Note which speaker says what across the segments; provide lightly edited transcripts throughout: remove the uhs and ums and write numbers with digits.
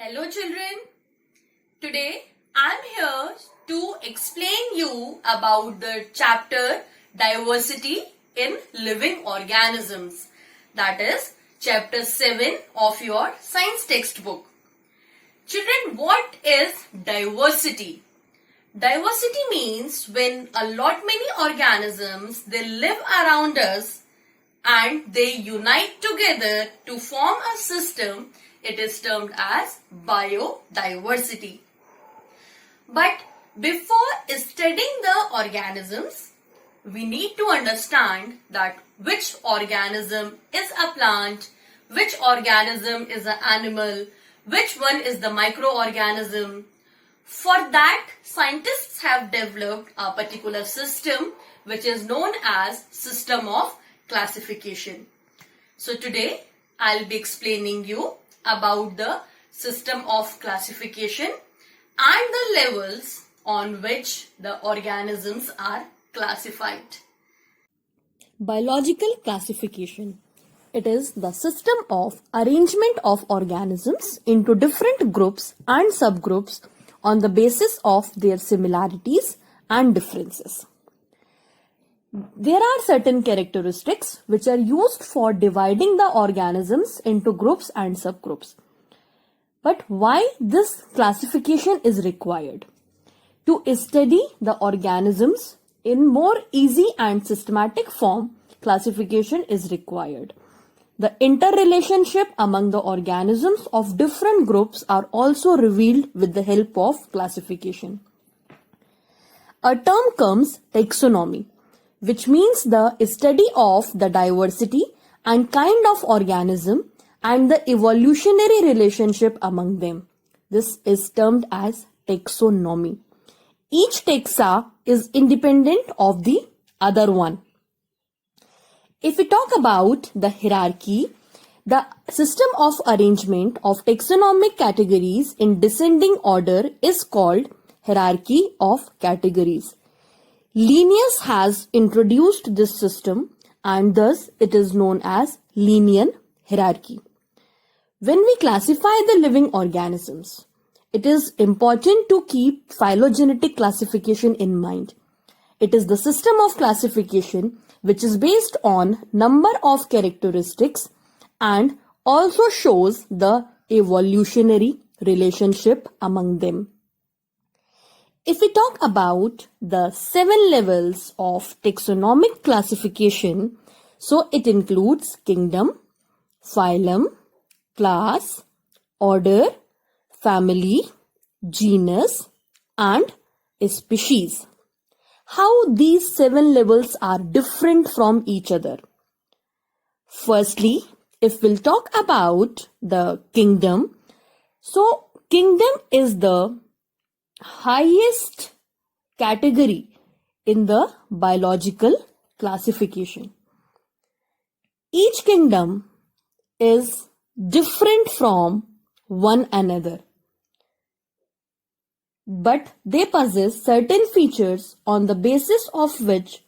Speaker 1: Hello children, today I am here to explain you about the chapter Diversity in Living Organisms, that is chapter 7 of your science textbook. Children, what is diversity? Diversity means when a lot many organisms they live around us and they unite together to form a system. It is termed as biodiversity. But before studying the organisms, we need to understand that which organism is a plant, which organism is an animal, which one is the microorganism. For that, scientists have developed a particular system which is known as system of classification. So today, I'll be explaining you about the system of classification and the levels on which the organisms are classified.
Speaker 2: Biological classification. It is the system of arrangement of organisms into different groups and subgroups on the basis of their similarities and differences. There are certain characteristics which are used for dividing the organisms into groups and subgroups. But why this classification is required? To study the organisms in more easy and systematic form, classification is required. The interrelationship among the organisms of different groups are also revealed with the help of classification. A term comes taxonomy, which means the study of the diversity and kind of organism and the evolutionary relationship among them. This is termed as taxonomy. Each taxa is independent of the other one. If we talk about the hierarchy, the system of arrangement of taxonomic categories in descending order is called hierarchy of categories. Linnaeus has introduced this system and thus it is known as Linnaean hierarchy. When we classify the living organisms, it is important to keep phylogenetic classification in mind. It is the system of classification which is based on number of characteristics and also shows the evolutionary relationship among them. If we talk about the 7 levels of taxonomic classification, so it includes kingdom, phylum, class, order, family, genus, and species. How these 7 levels are different from each other? Firstly, if we'll talk about the kingdom, so kingdom is the highest category in the biological classification. Each kingdom is different from one another, but they possess certain features on the basis of which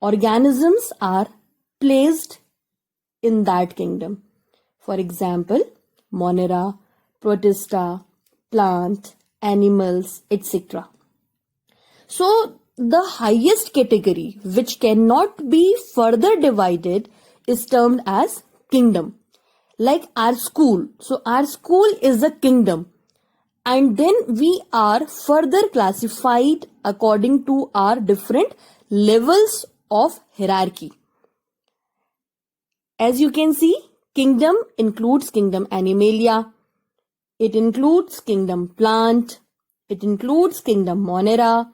Speaker 2: organisms are placed in that kingdom. For example, Monera, Protista, plant, animals, etc. So the highest category which cannot be further divided is termed as kingdom. Like our school. So our school is a kingdom. And then we are further classified according to our different levels of hierarchy. As you can see, kingdom includes kingdom Animalia. It includes kingdom plant, it includes kingdom Monera,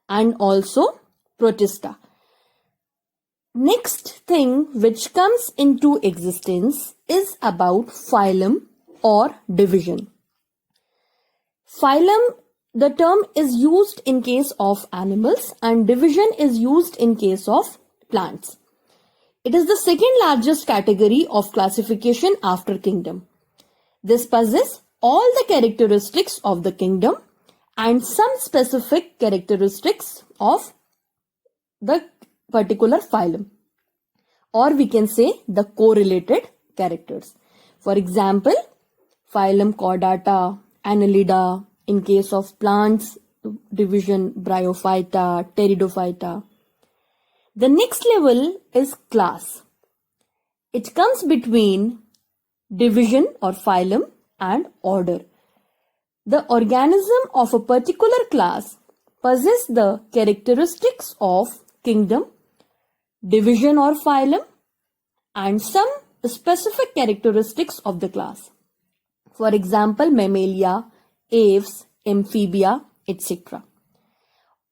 Speaker 2: and also Protista. Next thing which comes into existence is about phylum or division. Phylum, the term is used in case of animals and division is used in case of plants. It is the second largest category of classification after kingdom. This possesses all the characteristics of the kingdom and some specific characteristics of the particular phylum, or we can say the correlated characters. For example, phylum Chordata, Annelida. In case of plants division, Bryophyta, Pteridophyta. The next level is class. It comes between division or phylum and order. The organism of a particular class possess the characteristics of kingdom, division or phylum, and some specific characteristics of the class. For example, Mammalia, Aves, Amphibia, etc.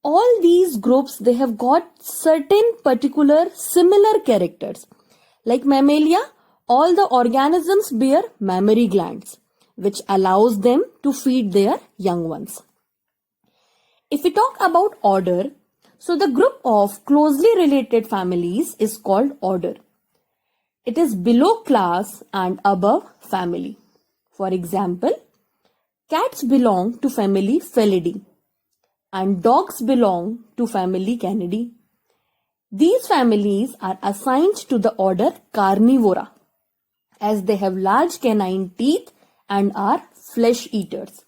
Speaker 2: All these groups, they have got certain particular similar characters. Like Mammalia, all the organisms bear mammary glands, which allows them to feed their young ones. If we talk about order, so the group of closely related families is called order. It is below class and above family. For example, cats belong to family Felidae and dogs belong to family Canidae. These families are assigned to the order Carnivora as they have large canine teeth and are flesh eaters.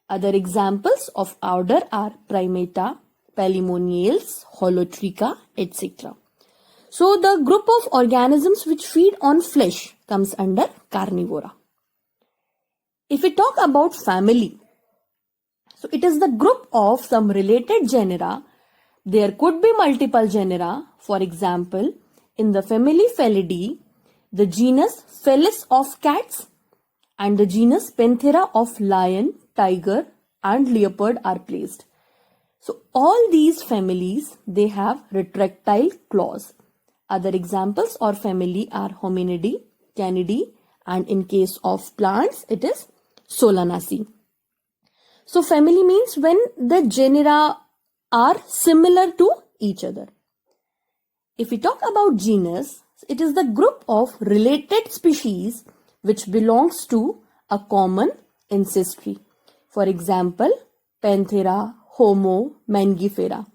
Speaker 2: Other examples of order are Primata, Palimoniales, Holotrica, etc. So the group of organisms which feed on flesh comes under Carnivora. If we talk about family, so it is the group of some related genera. There could be multiple genera. For example, in the family Felidae, the genus Felis of cats and the genus Panthera of lion, tiger and leopard are placed. So all these families, they have retractile claws. Other examples or family are Hominidae, Canidae, and in case of plants, it is Solanaceae. So family means when the genera are similar to each other. If we talk about genus, it is the group of related species which belongs to a common ancestry. For example, Panthera, Homo, Mangifera.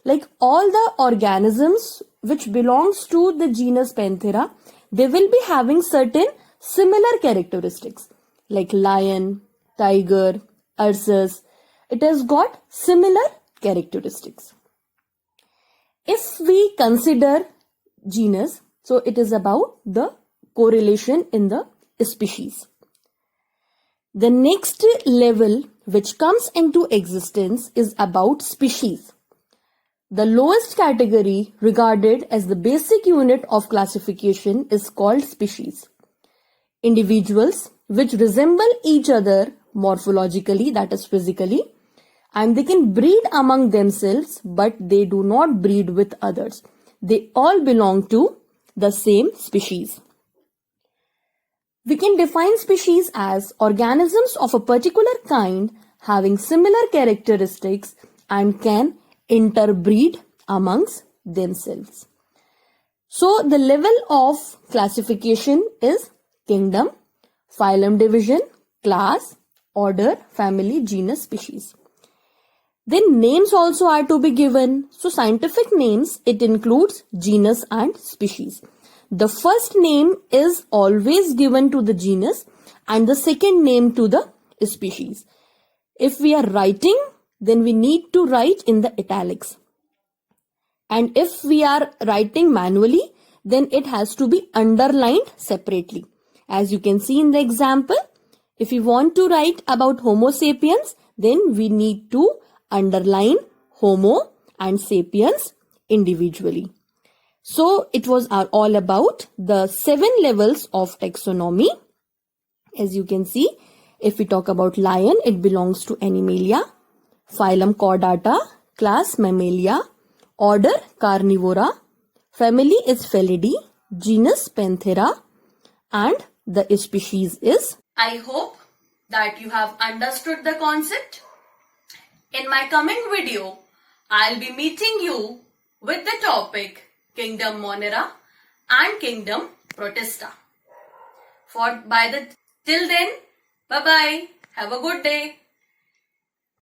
Speaker 2: Like all the organisms which belongs to the genus Panthera, they will be having certain similar characteristics like lion, tiger, ursus. It has got similar characteristics. If we consider genus, so it is about the correlation in the species. The next level which comes into existence is about species. The lowest category regarded as the basic unit of classification is called species. Individuals which resemble each other morphologically, that is physically, and they can breed among themselves, but they do not breed with others. They all belong to the same species. We can define species as organisms of a particular kind having similar characteristics and can interbreed amongst themselves. So the level of classification is kingdom, phylum division, class, order, family, genus, species. Then names also are to be given. So scientific names, it includes genus and species. The first name is always given to the genus and the second name to the species. If we are writing, then we need to write in the italics. And if we are writing manually, then it has to be underlined separately. As you can see in the example, if we want to write about Homo sapiens, then we need to underline Homo and sapiens individually. So it was all about the 7 levels of taxonomy. As you can see, if we talk about lion, it belongs to Animalia, phylum Chordata, class Mammalia, order Carnivora, family is Felidae, genus Panthera, and the species is.
Speaker 1: I hope that you have understood the concept. In my coming video, I'll be meeting you with the topic Kingdom Monera and Kingdom Protista. Till then, bye bye. Have a good day.